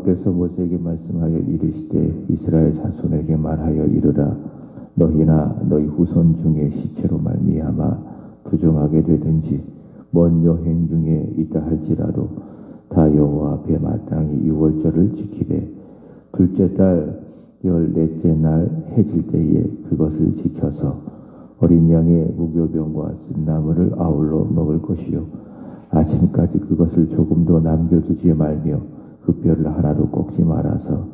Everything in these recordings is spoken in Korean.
여호와께서 모세에게 말씀하여 이르시되 이스라엘 자손에게 말하여 이르라. 너희나 너희 후손 중에 시체로 말미암아 부정하게 되든지 먼 여행 중에 있다 할지라도 다 여호와 앞에 마땅히 유월절을 지키되 둘째 달 14째 날 해질 때에 그것을 지켜서 어린 양의 무교병과 쓴나물을 아울러 먹을 것이요 아침까지 그것을 조금도 남겨두지 말며 그 뼈를 하나도 꺾지 말아서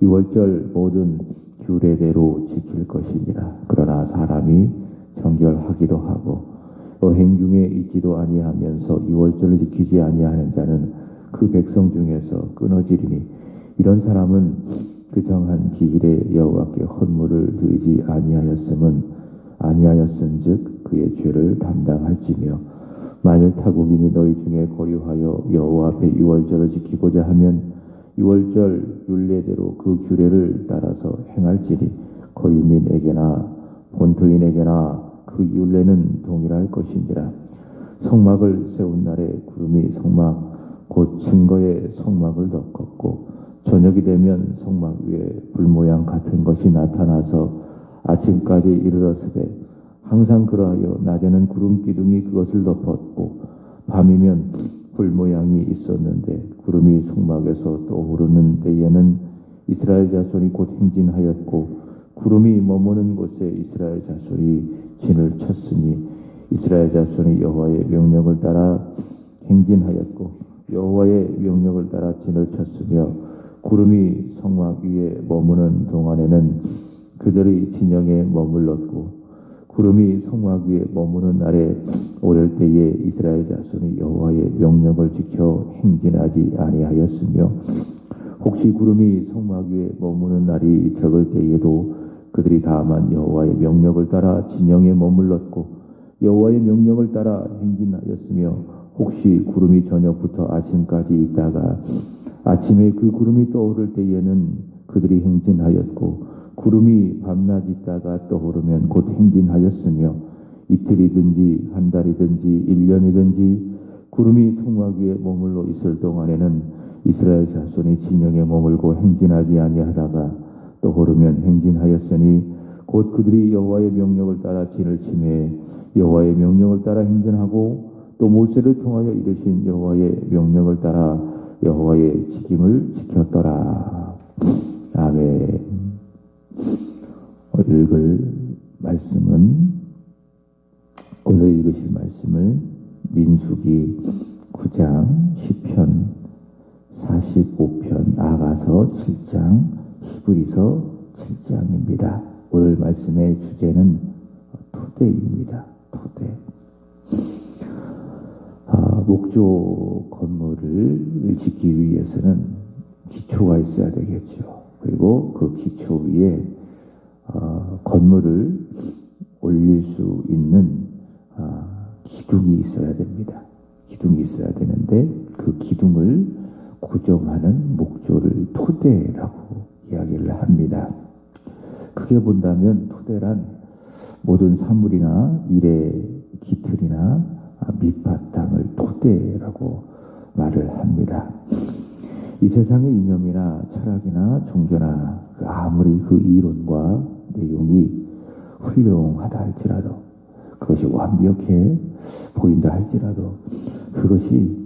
유월절 모든 규례대로 지킬 것이니라. 그러나 사람이 정결하기도 하고 여행 중에 있지도 아니하면서 유월절을 지키지 아니하는 자는 그 백성 중에서 끊어지리니 이런 사람은 그 정한 기일에 여호와께 헌물을 드리지 아니하였은즉 그의 죄를 담당할지며 만일 타국인이 너희 중에 거류하여 여호와 앞에 유월절을 지키고자 하면 유월절 율례대로 그 규례를 따라서 행할지니 거류민에게나 본토인에게나 그 율례는 동일할 것이니라. 성막을 세운 날에 구름이 성막 곧 증거의 성막을 덮었고 저녁이 되면 성막 위에 불 모양 같은 것이 나타나서 아침까지 이르렀으되 항상 그러하여 낮에는 구름 기둥이 그것을 덮었고 밤이면 불 모양이 있었는데 구름이 성막에서 떠오르는 때에는 이스라엘 자손이 곧 행진하였고 구름이 머무는 곳에 이스라엘 자손이 진을 쳤으니 이스라엘 자손이 여호와의 명령을 따라 행진하였고 여호와의 명령을 따라 진을 쳤으며 구름이 성막 위에 머무는 동안에는 그들의 진영에 머물렀고 구름이 성막 위에 머무는 날에 오를 때에 이스라엘 자손이 여호와의 명령을 지켜 행진하지 아니하였으며 혹시 구름이 성막 위에 머무는 날이 적을 때에도 그들이 다만 여호와의 명령을 따라 진영에 머물렀고 여호와의 명령을 따라 행진하였으며 혹시 구름이 저녁부터 아침까지 있다가 아침에 그 구름이 떠오를 때에는 그들이 행진하였고 구름이 밤낮 있다가 떠오르면 곧 행진하였으며 이틀이든지 한 달이든지 1년이든지 구름이 성막 위에 머물러 있을 동안에는 이스라엘 자손이 진영에 머물고 행진하지 아니하다가 떠오르면 행진하였으니 곧 그들이 여호와의 명령을 따라 진을 치매 여호와의 명령을 따라 행진하고 또 모세를 통하여 이르신 여호와의 명령을 따라 여호와의 지킴을 지켰더라. 아멘. 읽을 말씀은 오늘 읽으실 말씀을 민수기 9장, 시편 45편, 아가서 7장, 히브리서 7장입니다. 오늘 말씀의 주제는 토대입니다. 토대. 목조 건물을 짓기 위해서는 기초가 있어야 되겠죠. 그리고 그 기초 위에 건물을 올릴 수 있는 기둥이 있어야 됩니다. 기둥이 있어야 되는데 그 기둥을 고정하는 목조를 토대라고 이야기를 합니다. 크게 본다면 토대란 모든 사물이나 일의 기틀이나 밑바탕을 토대라고 말을 합니다. 이 세상의 이념이나 철학이나 종교나 아무리 그 이론과 내용이 훌륭하다 할지라도 그것이 완벽해 보인다 할지라도 그것이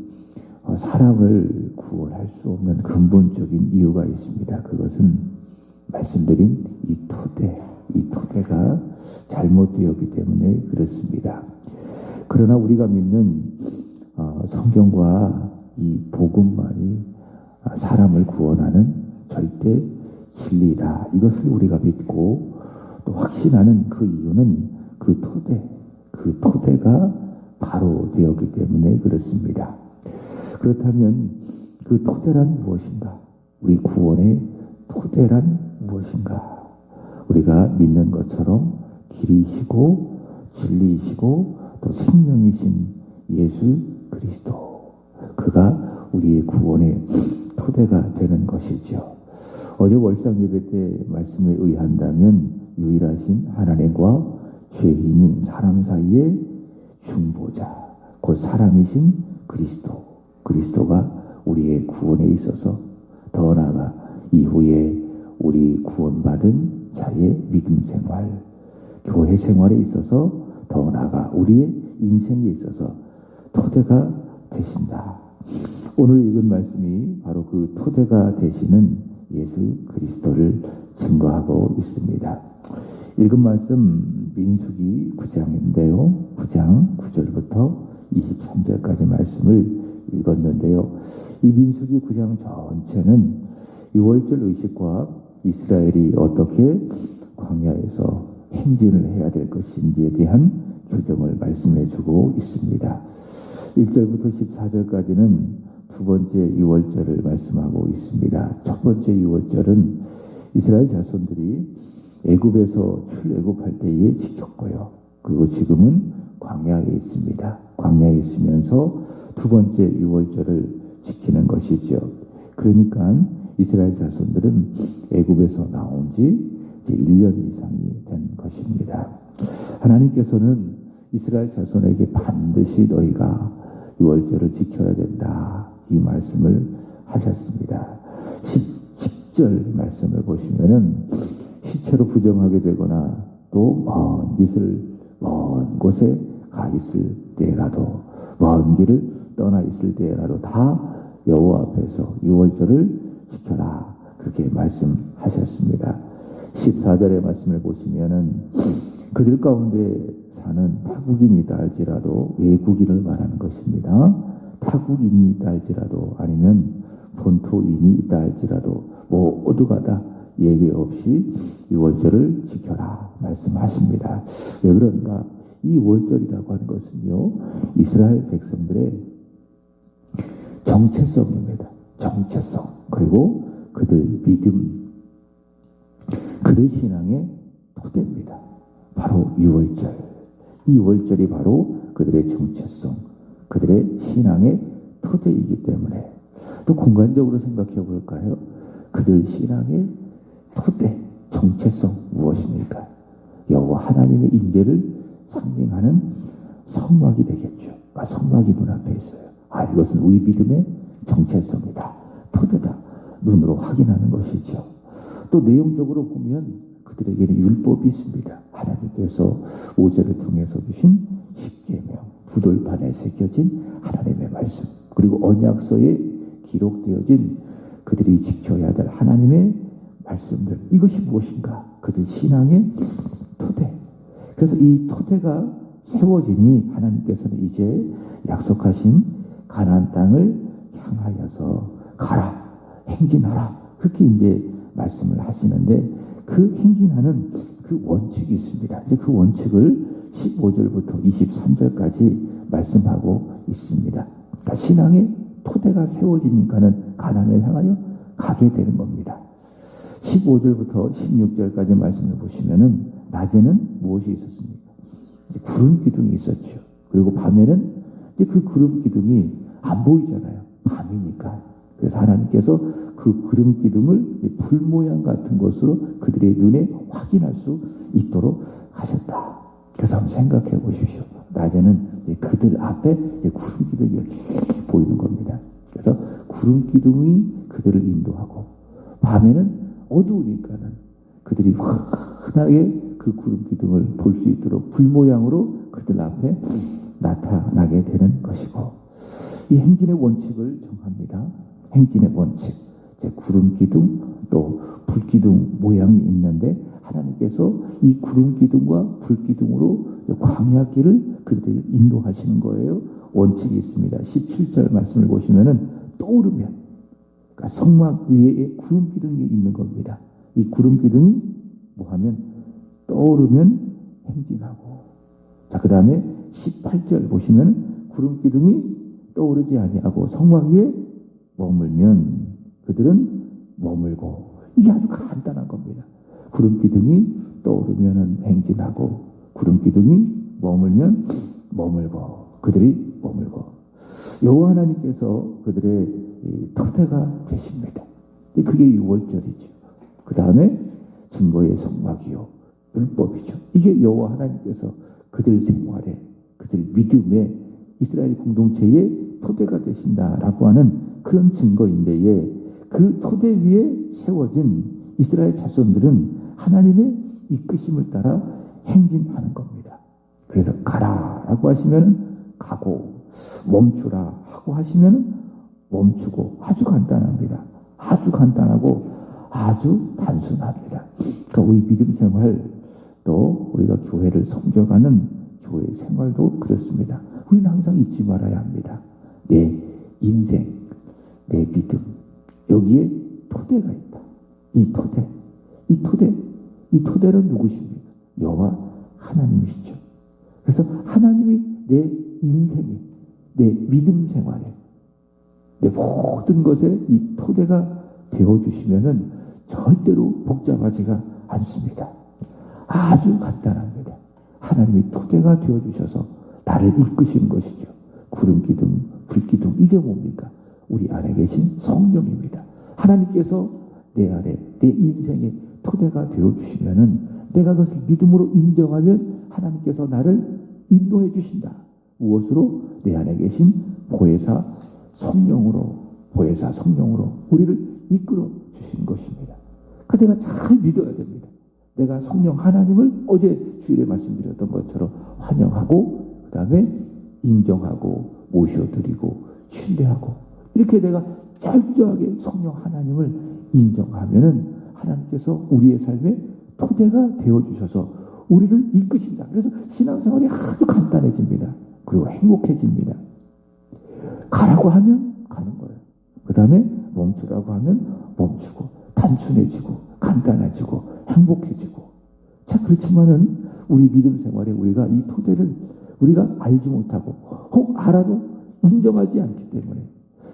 사람을 구원할 수 없는 근본적인 이유가 있습니다. 그것은 말씀드린 이 토대가 잘못되었기 때문에 그렇습니다. 그러나 우리가 믿는 성경과 이 복음만이 사람을 구원하는 절대 진리다. 이것을 우리가 믿고 또 확신하는 그 이유는 그 토대가 바로 되었기 때문에 그렇습니다. 그렇다면 그 토대란 무엇인가? 우리 구원의 토대란 무엇인가? 우리가 믿는 것처럼 길이시고 진리이시고 또 생명이신 예수 그리스도, 그가 우리의 구원의 토대가 되는 것이죠. 어제 월상 예배 때 말씀에 의한다면 유일하신 하나님과 죄인인 사람 사이의 중보자, 곧 사람이신 그리스도가 우리의 구원에 있어서 더 나아가 구원받은 자의 믿음 생활, 교회 생활에 있어서 더 나아가 우리의 인생에 있어서 토대가 되신다. 오늘 읽은 말씀이 바로 그 토대가 되시는 예수 그리스도를 증거하고 있습니다. 읽은 말씀 민수기 9장인데요. 9장 9절부터 23절까지 말씀을 읽었는데요. 이 민수기 9장 전체는 유월절 의식과 이스라엘이 어떻게 광야에서 행진을 해야 될 것인지에 대한 규정을 말씀해 주고 있습니다. 1절부터 14절까지는 두 번째 유월절을 말씀하고 있습니다. 첫 번째 유월절은 이스라엘 자손들이 애굽에서 출애굽할 때에 지켰고요. 그리고 지금은 광야에 있습니다. 광야에 있으면서 두 번째 유월절을 지키는 것이죠. 그러니까 이스라엘 자손들은 애굽에서 나온 지 이제 1년 이상이 된 것입니다. 하나님께서는 이스라엘 자손에게 반드시 너희가 유월절을 지켜야 된다. 이 말씀을 하셨습니다. 10절 말씀을 보시면은 시체로 부정하게 되거나 또 먼 곳에 가 있을 때라도 먼 길을 떠나 있을 때라도 다 여호와 앞에서 유월절을 지켜라. 그렇게 말씀하셨습니다. 14절의 말씀을 보시면은 그들 가운데 사는 타국인이다 할지라도 외국인을 말하는 것입니다. 타국인이 있다 할지라도 아니면 본토인이 있다 할지라도 모두가 다 예외 없이 유월절을 지켜라 말씀하십니다. 왜 그런가? 이 월절이라고 하는 것은요, 이스라엘 백성들의 정체성입니다. 정체성. 그리고 그들 믿음, 그들 신앙의 토대입니다. 바로 유월절. 이 월절이 바로 그들의 정체성, 그들의 신앙의 토대이기 때문에 또 공간적으로 생각해 볼까요? 그들 신앙의 토대, 정체성 무엇입니까? 여호와 하나님의 임재를 상징하는 성막이 되겠죠. 성막이 눈앞에 있어요. 이것은 우리 믿음의 정체성이다. 토대다. 눈으로 확인하는 것이죠. 또 내용적으로 보면 그들에게는 율법이 있습니다. 하나님께서 모세를 통해서 주신 십계명, 부돌판에 새겨진 하나님의 말씀, 그리고 언약서에 기록되어진 그들이 지켜야 될 하나님의 말씀들, 이것이 무엇인가? 그들 신앙의 토대. 그래서 이 토대가 세워지니 하나님께서는 이제 약속하신 가나안 땅을 향하여서 가라, 행진하라, 그렇게 이제 말씀을 하시는데 그 행진하는 그 원칙이 있습니다. 이제 그 원칙을 15절부터 23절까지 말씀하고 있습니다. 그러니까 신앙의 토대가 세워지니까는 가나안을 향하여 가게 되는 겁니다. 15절부터 16절까지 말씀을 보시면은 낮에는 무엇이 있었습니까? 구름 기둥이 있었죠. 그리고 밤에는 이제 그 구름 기둥이 안 보이잖아요. 밤이니까. 그래서 하나님께서 그 구름 기둥을 불 모양 같은 것으로 그들의 눈에 확인할 수 있도록 하셨다. 그래서 한번 생각해 보십시오. 낮에는 이제 그들 앞에 이제 구름 기둥이 이렇게 보이는 겁니다. 그래서 구름 기둥이 그들을 인도하고 밤에는 어두우니까는 그들이 환하게 그 구름 기둥을 볼 수 있도록 불 모양으로 그들 앞에 나타나게 되는 것이고, 이 행진의 원칙을 정합니다. 행진의 원칙. 구름 기둥 또 불 기둥 모양이 있는데 하나님께서 이 구름 기둥과 불 기둥으로 광야길을 그들을 인도하시는 거예요. 원칙이 있습니다. 17절 말씀을 보시면은 떠오르면, 그러니까 성막 위에 구름 기둥이 있는 겁니다. 이 구름 기둥이 뭐하면 떠오르면 행진하고, 자, 그 다음에 18절 보시면 구름 기둥이 떠오르지 아니하고 성막 위에 머물면 그들은 머물고, 이게 아주 간단한 겁니다. 구름 기둥이 떠오르면 행진하고, 구름 기둥이 머물면 머물고, 그들이 머물고, 여호와 하나님께서 그들의 토대가 되십니다. 그게 유월절이죠. 그 다음에 증거의 성막이요, 율법이죠. 이게 여호와 하나님께서 그들 생활에, 그들 믿음에, 이스라엘 공동체의 토대가 되신다라고 하는 그런 증거인데에, 그 토대 위에 세워진 이스라엘 자손들은 하나님의 이끄심을 따라 행진하는 겁니다. 그래서 가라라고 하시면 가고, 멈추라 하고 하시면 멈추고, 아주 간단합니다. 아주 간단하고 아주 단순합니다. 그러니까 우리 믿음 생활, 또 우리가 교회를 섬겨가는 교회 생활도 그렇습니다. 우리는 항상 잊지 말아야 합니다. 내 인생, 내 믿음, 여기에 토대가 있다. 이 토대는 누구십니까? 여호와 하나님이시죠. 그래서 하나님이 내 인생에, 내 믿음 생활에, 내 모든 것에 이 토대가 되어주시면은 절대로 복잡하지가 않습니다. 아주 간단합니다. 하나님이 토대가 되어주셔서 나를 이끄시는 것이죠. 구름 기둥, 불 기둥, 이게 뭡니까? 우리 안에 계신 성령입니다. 하나님께서 내 안에, 내 인생의 토대가 되어주시면은 내가 그것을 믿음으로 인정하면 하나님께서 나를 인도해 주신다. 무엇으로? 내 안에 계신 보혜사 성령으로 우리를 이끌어 주시는 것입니다. 그 내가 잘 믿어야 됩니다. 내가 성령 하나님을 어제 주일에 말씀드렸던 것처럼 환영하고, 그 다음에 인정하고, 모셔드리고, 신뢰하고, 이렇게 내가 철저하게 성령 하나님을 인정하면은 하나님께서 우리의 삶에 토대가 되어주셔서 우리를 이끄신다. 그래서 신앙생활이 아주 간단해집니다. 그리고 행복해집니다. 가라고 하면 가는 거예요. 그 다음에 멈추라고 하면 멈추고, 단순해지고, 간단해지고, 행복해지고. 자, 그렇지만은 우리 믿음 생활에 우리가 이 토대를 우리가 알지 못하고, 혹 알아도 인정하지 않기 때문에,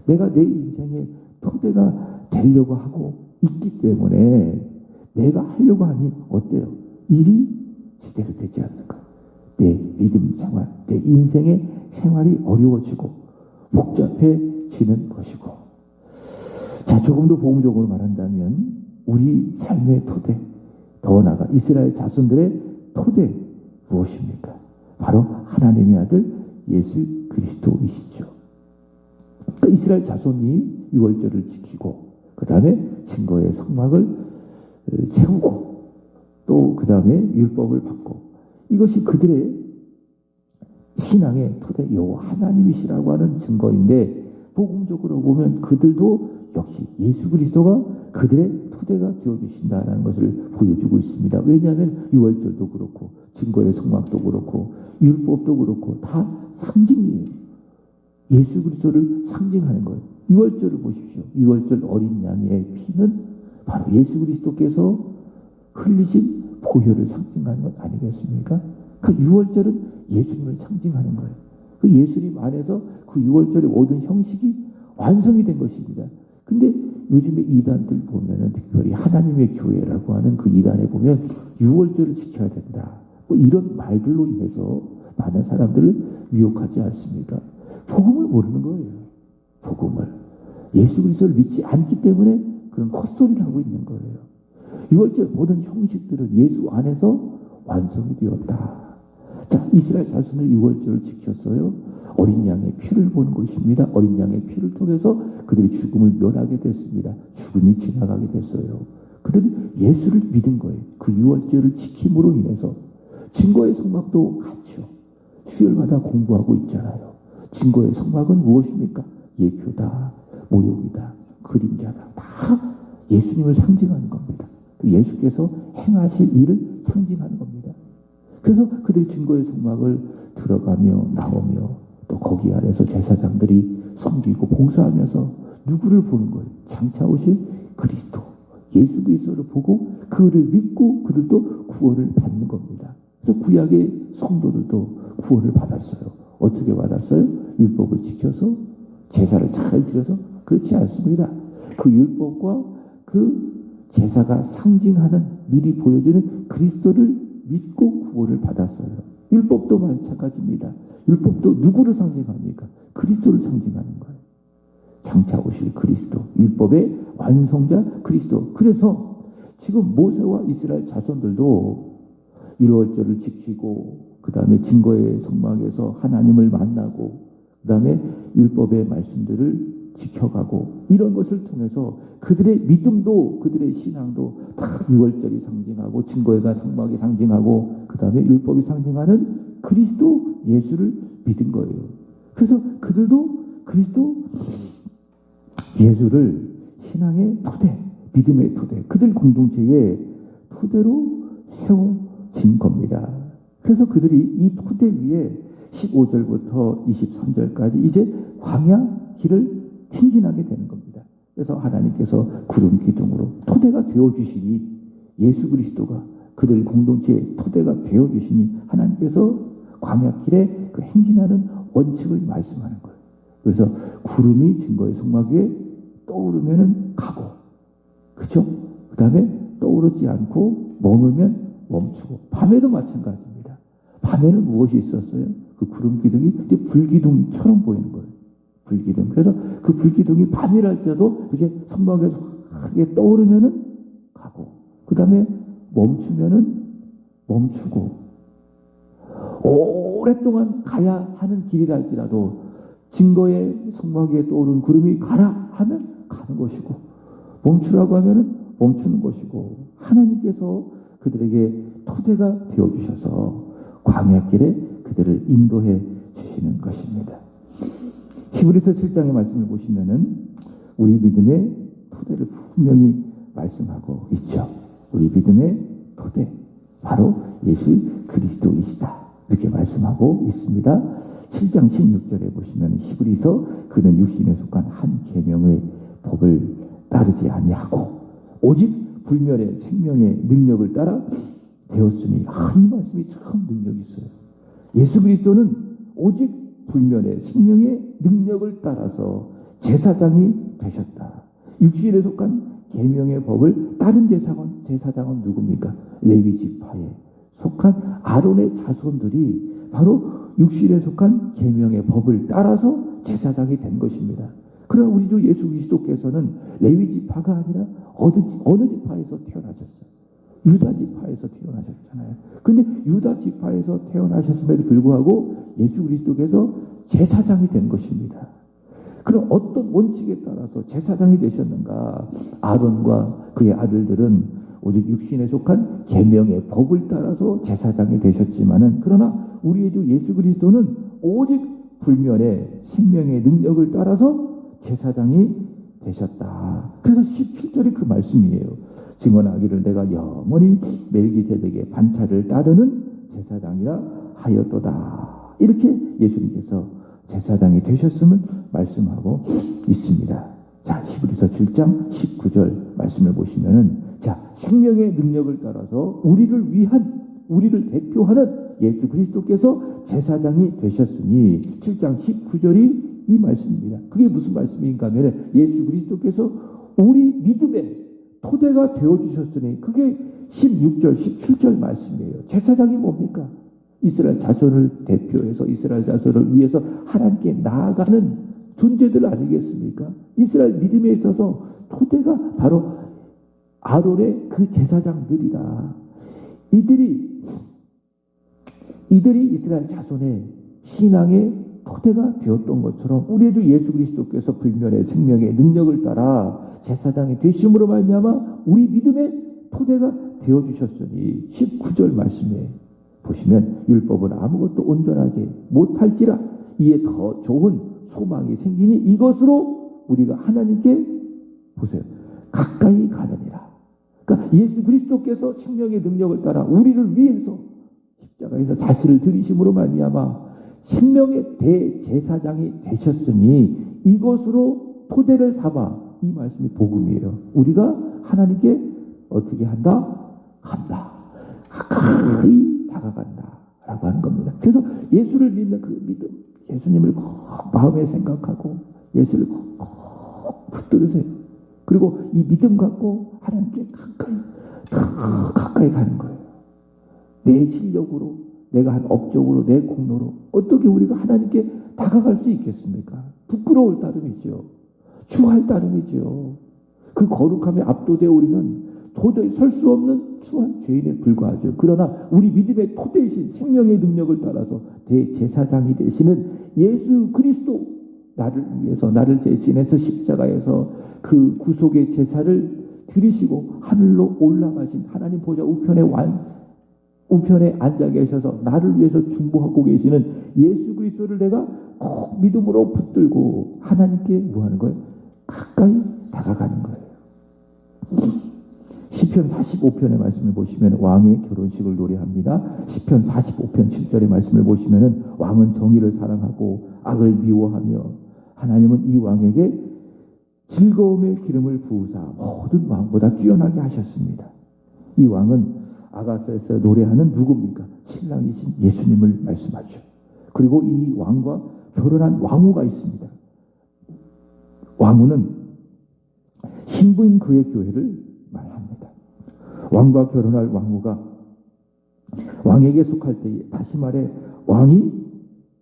내가 내 인생에 토대가 되려고 하고 있기 때문에 내가 하려고 하니 어때요? 일이 제대로 되지 않는 거예요. 내 믿음 생활, 내 인생의 생활이 어려워지고 복잡해지는 것이고. 자, 조금 더 복음적으로 말한다면 우리 삶의 토대, 더 나아가 이스라엘 자손들의 토대 무엇입니까? 바로 하나님의 아들 예수 그리스도이시죠. 그러니까 이스라엘 자손이 유월절을 지키고, 그 다음에 증거의 성막을 세우고, 또 그 다음에 율법을 받고, 이것이 그들의 신앙의 토대, 여호와 하나님이시라고 하는 증거인데, 복음적으로 보면 그들도 역시 예수 그리스도가 그들의 토대가 되어주신다는 것을 보여주고 있습니다. 왜냐하면 유월절도 그렇고, 증거의 성막도 그렇고, 율법도 그렇고, 다 상징이에요. 예수 그리스도를 상징하는 거예요. 유월절을 보십시오. 유월절 어린 양의 피는 바로 예수 그리스도께서 흘리신 보혈을 상징하는 것 아니겠습니까? 그 유월절은 예수님을 상징하는 거예요. 그 예수님 안에서 그 유월절의 모든 형식이 완성이 된 것입니다. 근데 요즘에 이단들 보면은, 특별히 하나님의 교회라고 하는 그 이단에 보면 유월절을 지켜야 된다, 뭐 이런 말들로 인해서 많은 사람들을 유혹하지 않습니까? 복음을 모르는 거예요. 복음을. 예수 그리스도를 믿지 않기 때문에 그런 헛소리를 하고 있는 거예요. 유월절 모든 형식들은 예수 안에서 완성이 되었다. 자, 이스라엘 자손은 유월절을 지켰어요. 어린 양의 피를 보는 것입니다. 어린 양의 피를 통해서 그들이 죽음을 면하게 됐습니다. 죽음이 지나가게 됐어요. 그들이 예수를 믿은 거예요. 그 유월절을 지킴으로 인해서. 증거의 성막도 같죠. 수요일마다 공부하고 있잖아요. 증거의 성막은 무엇입니까? 예표다, 모욕이다, 그림자다. 다 예수님을 상징하는 겁니다. 예수께서 행하실 일을 상징하는 겁니다. 그래서 그들이 증거의 성막을 들어가며 나오며, 또 거기 안에서 제사장들이 섬기고 봉사하면서 누구를 보는 거예요? 장차 오실 그리스도, 예수 그리스도를 보고 그를 믿고 그들도 구원을 받는 겁니다. 그래서 구약의 성도들도 구원을 받았어요. 어떻게 받았어요? 율법을 지켜서, 제사를 잘 드려서? 그렇지 않습니다. 그 율법과 그 제사가 상징하는, 미리 보여주는 그리스도를 믿고 구원을 받았어요. 율법도 마찬가지입니다. 율법도 누구를 상징합니까? 그리스도를 상징하는 거예요. 장차 오실 그리스도, 율법의 완성자 그리스도. 그래서 지금 모세와 이스라엘 자손들도 유월절을 지키고, 그 다음에 증거의 성막에서 하나님을 만나고, 그 다음에 율법의 말씀들을 지켜가고 이런 것을 통해서 그들의 믿음도 그들의 신앙도 다 유월절이 상징하고 증거회가 성막이 상징하고 그 다음에 율법이 상징하는 그리스도 예수를 믿은 거예요. 그래서 그들도 그리스도 예수를 신앙의 토대, 믿음의 토대, 그들 공동체의 토대로 세워진 겁니다. 그래서 그들이 이 토대 위에 15절부터 23절까지 이제 광야 길을 행진하게 되는 겁니다. 그래서 하나님께서 구름 기둥으로 토대가 되어주시니 예수 그리스도가 그들 공동체의 토대가 되어주시니 하나님께서 광야 길에 그 행진하는 원칙을 말씀하는 거예요. 그래서 구름이 증거의 성막 위에 떠오르면 가고, 그렇죠? 그 다음에 떠오르지 않고 머물면 멈추고, 밤에도 마찬가지입니다. 밤에는 무엇이 있었어요? 그 구름 기둥이 불기둥처럼 보이는 거예요. 불기둥. 그래서 그 불기둥이 밤이랄지라도 이렇게 성막에서 크게 떠오르면은 가고, 그 다음에 멈추면은 멈추고, 오랫동안 가야 하는 길이랄지라도 증거의 성막 위에 떠오르는 구름이 가라 하면 가는 것이고, 멈추라고 하면은 멈추는 것이고, 하나님께서 그들에게 토대가 되어주셔서 광야길에 그들을 인도해 주시는 것입니다. 히브리서 7장의 말씀을 보시면은 우리 믿음의 토대를 분명히 말씀하고 있죠. 우리 믿음의 토대, 바로 예수 그리스도이시다. 이렇게 말씀하고 있습니다. 7장 16절에 보시면 히브리서 그는 육신에 속한 한 계명의 법을 따르지 아니하고 오직 불멸의 생명의 능력을 따라 되었으니, 이 말씀이 참 능력이 있어요. 예수 그리스도는 오직 불멸의 생명의 능력을 따라서 제사장이 되셨다. 육신에 속한 계명의 법을 따른 제사장은 누굽니까? 레위 지파에 속한 아론의 자손들이 바로 육신에 속한 계명의 법을 따라서 제사장이 된 것입니다. 그러나 우리 주 예수 그리스도께서는 레위 지파가 아니라 어느 지파에서 태어나셨어요? 유다 지파에서 태어나셨잖아요. 근데 유다 지파에서 태어나셨음에도 불구하고 예수 그리스도께서 제사장이 된 것입니다. 그럼 어떤 원칙에 따라서 제사장이 되셨는가? 아론과 그의 아들들은 오직 육신에 속한 계명의 법을 따라서 제사장이 되셨지만은, 그러나 우리의 주 예수 그리스도는 오직 불멸의 생명의 능력을 따라서 제사장이 되셨다. 그래서 17절이 그 말씀이에요. 증언하기를 내가 영원히 멜기세덱의 반차를 따르는 제사장이라 하였도다. 이렇게 예수님께서 제사장이 되셨음을 말씀하고 있습니다. 자, 히브리서 7장 19절 말씀을 보시면은, 자, 생명의 능력을 따라서 우리를 대표하는 예수 그리스도께서 제사장이 되셨으니, 7장 19절이 이 말씀입니다. 그게 무슨 말씀인가 하면 예수 그리스도께서 우리 믿음의 토대가 되어주셨으니, 그게 16절 17절 말씀이에요. 제사장이 뭡니까? 이스라엘 자손을 대표해서 이스라엘 자손을 위해서 하나님께 나아가는 존재들 아니겠습니까? 이스라엘 믿음에 있어서 토대가 바로 아론의 그 제사장들이다. 이들이 이스라엘 자손의 신앙의 토대가 되었던 것처럼 우리의 주 예수 그리스도께서 불멸의 생명의 능력을 따라 제사장이 되심으로 말미암아 우리 믿음의 토대가 되어주셨으니, 19절 말씀에 보시면 율법은 아무것도 온전하게 못할지라 이에 더 좋은 소망이 생기니 이것으로 우리가 하나님께, 보세요, 가까이 가느니라. 그러니까 예수 그리스도께서 생명의 능력을 따라 우리를 위해서 십자가에서 자신을 들이심으로 말미암아 생명의 대제사장이 되셨으니 이것으로 토대를 삼아, 이 말씀이 복음이에요. 우리가 하나님께 어떻게 한다? 간다. 가까이 다가간다 라고 하는 겁니다. 그래서 예수를 믿는 그 믿음, 예수님을 꼭 마음에 생각하고 예수를 꼭 붙들으세요. 그리고 이 믿음 갖고 하나님께 가까이 가는 거예요. 내 실력으로, 내가 한 업적으로, 내 공로로 어떻게 우리가 하나님께 다가갈 수 있겠습니까? 부끄러울 따름이죠. 추할 따름이죠. 그 거룩함에 압도되어 우리는 도저히 설 수 없는 추한 죄인에 불과하죠. 그러나 우리 믿음의 토대이신 생명의 능력을 따라서 대제사장이 되시는 예수 그리스도, 나를 위해서 나를 대신해서 십자가에서 그 구속의 제사를 드리시고 하늘로 올라가신 하나님 보좌 우편에 앉아 계셔서 나를 위해서 중보하고 계시는 예수 그리스도를 내가 꼭 믿음으로 붙들고 하나님께 뭐 하는 거예요? 가까이 다가가는 거예요. 시편 45편의 말씀을 보시면 왕의 결혼식을 노래합니다. 시편 45편 7절의 말씀을 보시면 왕은 정의를 사랑하고 악을 미워하며 하나님은 이 왕에게 즐거움의 기름을 부으사 모든 왕보다 뛰어나게 하셨습니다. 이 왕은 아가서에서 노래하는 누굽니까? 신랑이신 예수님을 말씀하죠. 그리고 이 왕과 결혼한 왕후가 있습니다. 왕후는 신부인 그의 교회를 말합니다. 왕과 결혼할 왕후가 왕에게 속할 때에, 다시 말해 왕이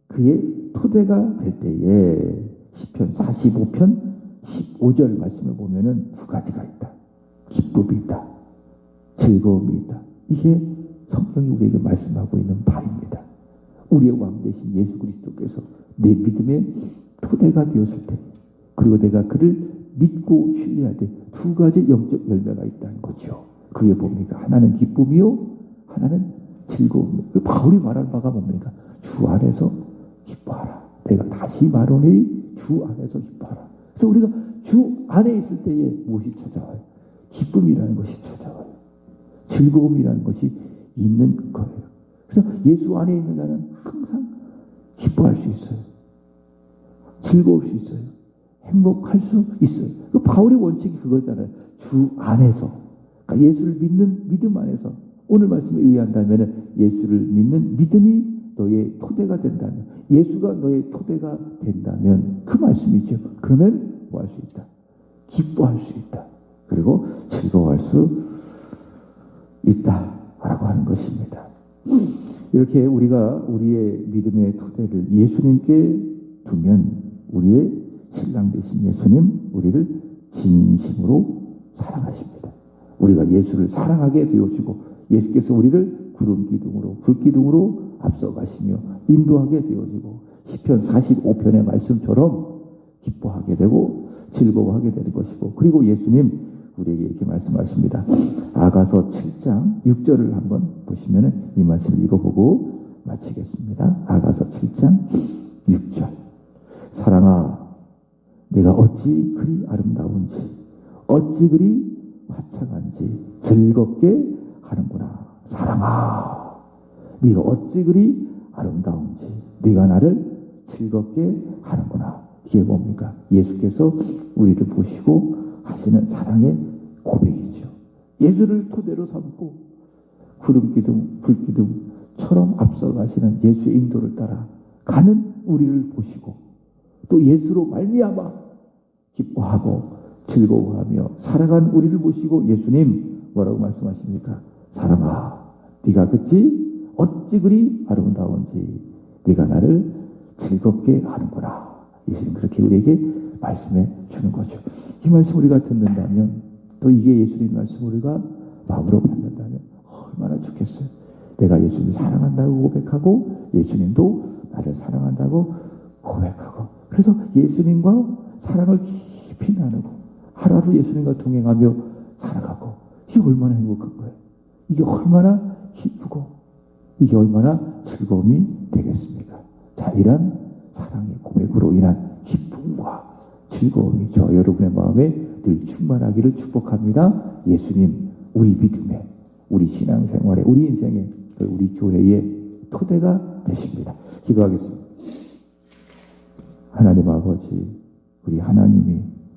그의 토대가 될 때에 시편 45편 15절 말씀을 보면은 두 가지가 있다. 기쁨이 있다. 즐거움이 있다. 이게 성경이 우리에게 말씀하고 있는 바입니다. 우리의 왕 되신 예수 그리스도께서 내 믿음의 토대가 되었을 때, 그리고 내가 그를 믿고 신뢰할 때 두 가지 영적 열매가 있다는 거죠. 그게 뭡니까? 하나는 기쁨이요, 하나는 즐거움이요. 바울이 말할 바가 뭡니까? 주 안에서 기뻐하라. 내가 다시 말하니 주 안에서 기뻐하라. 그래서 우리가 주 안에 있을 때에 무엇이 찾아와요? 기쁨이라는 것이 찾아와요. 즐거움이라는 것이 있는 거예요. 그래서 예수 안에 있는 자는 항상 기뻐할 수 있어요. 즐거울 수 있어요. 행복할 수 있어요. 그 바울의 원칙이 그거잖아요. 주 안에서. 그러니까 예수를 믿는 믿음 안에서. 오늘 말씀에 의한다면 예수를 믿는 믿음이 너의 토대가 된다면, 예수가 너의 토대가 된다면 그 말씀이죠. 그러면 뭐 할 수 있다? 기뻐할 수 있다. 그리고 즐거워할 수 있다라고 하는 것입니다. 이렇게 우리가 우리의 믿음의 토대를 예수님께 두면 우리의 신랑 되신 예수님, 우리를 진심으로 사랑하십니다. 우리가 예수를 사랑하게 되어지고 예수께서 우리를 구름 기둥으로 불 기둥으로 앞서가시며 인도하게 되어지고 시편 45편의 말씀처럼 기뻐하게 되고 즐거워하게 되는 것이고, 그리고 예수님 우리에게 이렇게 말씀하십니다. 아가서 7장 6절을 한번 보시면 이 말씀을 읽어보고 마치겠습니다. 아가서 7장 6절. 사랑아, 내가 어찌 그리 아름다운지, 어찌 그리 화창한지 즐겁게 하는구나. 사랑아, 네가 어찌 그리 아름다운지, 네가 나를 즐겁게 하는구나. 이게 뭡니까? 예수께서 우리를 보시고 하시는 사랑의 고백이죠. 예수를 토대로 삼고 구름기둥, 불기둥처럼 앞서가시는 예수의 인도를 따라 가는 우리를 보시고 또 예수로 말미암아 기뻐하고 즐거워하며 살아간 우리를 보시고 예수님 뭐라고 말씀하십니까? 사랑아, 네가 그치 어찌 그리 아름다운지 네가 나를 즐겁게 하는구나. 예수님 그렇게 우리에게 말씀해 주는 거죠. 이 말씀 우리가 듣는다면, 또 이게 예수님 말씀 우리가 마음으로 받는다면 얼마나 좋겠어요. 내가 예수님을 사랑한다고 고백하고 예수님도 나를 사랑한다고 고백하고, 그래서 예수님과 사랑을 깊이 나누고 하루하루 예수님과 동행하며 살아가고, 이게 얼마나 행복한 거예요. 이게 얼마나 기쁘고 이게 얼마나 즐거움이 되겠습니까? 자, 이런 사랑의 고백으로 인한 기쁨과 즐거움이 저 여러분의 마음에 늘 충만하기를 축복합니다. 예수님 우리 믿음에, 우리 신앙생활에, 우리 인생에, 우리 교회의 토대가 되십니다. 기도하겠습니다. 하나님 아버지, 우리 하나님이